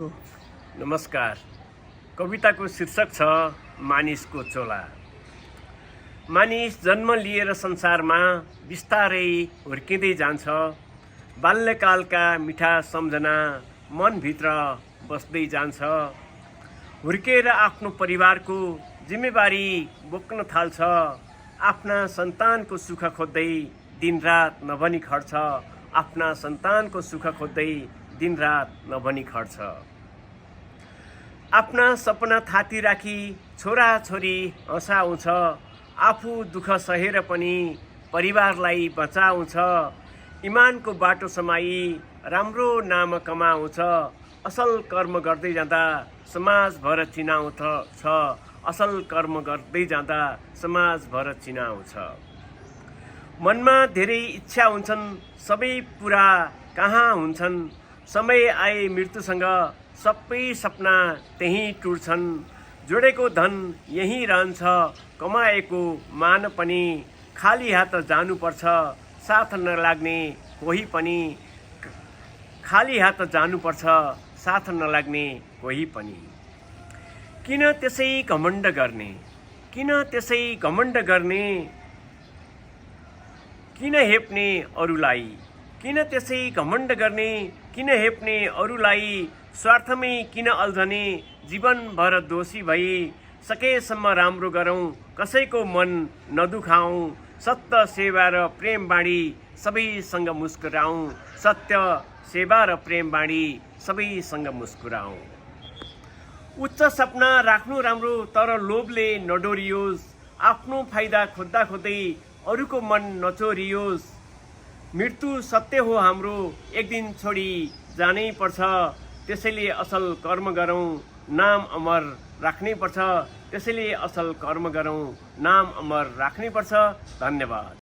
नमस्कार। कविताको शीर्षक छ मानिसको चोला। मानिस जन्म लिएर संसारमा बिस्तारै हुर्किँदै जान्छ। बाल्यकालका मिठा सम्झना मनभित्र बस्दै जान्छ। हुर्केर आफ्नो परिवारको जिम्मेवारी बोक्न थाल्छ। आफ्ना सन्तानको सुख खोज्दै दिनरात नभनी खट्छ। आफ्ना सन्तानको सुख खोज्दै दिनरात नभनी खट्छ। आफ्ना सपना थाती राखी छोराछोरी हँसाउँछ। आफू दुःख सहेर पनि परिवारलाई बचाउँछ। इमानको बाटो समाई राम्रो नाम कमाउँछ। असल कर्म गर्दै जाँदा समाजभर चिनाउँछ। असल कर्म गर्दै जाँदा समाजभर चिनाउँछ। मनमा धेरै इच्छा हुन्छन्, सबै पुरा कहाँ हुन्छन्। समय आए मृत्युसँग सबै सपना त्यहीँ टुट्छन्। जोडेको धन यहीँ रहन्छ, कमाएको मान पनि। खाली हात जानुपर्छ, साथ नलाग्ने कोही पनि। खाली हात जानुपर्छ, साथ नलाग्ने कोही पनि। किन त्यसै घमण्ड गर्ने, किन त्यसै घमण्ड गर्ने। किन हेप्ने अरूलाई, किन त्यसै घमण्ड गर्ने। किन हेप्ने अरूलाई, स्वार्थमै किन अल्झने। जीवनभर दोषी भई सकेसम्म राम्रो गरौँ, कसैको मन नदुखाऊ। सत्य सेवा र प्रेम बाँडी सबैसँग मुस्कुराऊ। सत्य सेवा र प्रेम बाँडी सबैसँग मुस्कुराऊ। उच्च सपना राख्नु राम्रो, तर लोभले नडोरियोस्। आफ्नो फाइदा खोज्दा खोज्दै अरूको मन नचोरियोस्। मृत्यु सत्य हो हाम्रो, एक दिन छोडी जानै पर्छ। त्यसैले असल कर्म गरौँ, नाम अमर राख्नै पर्छ। त्यसैले असल कर्म गरौँ, नाम अमर राख्नै पर्छ। धन्यवाद।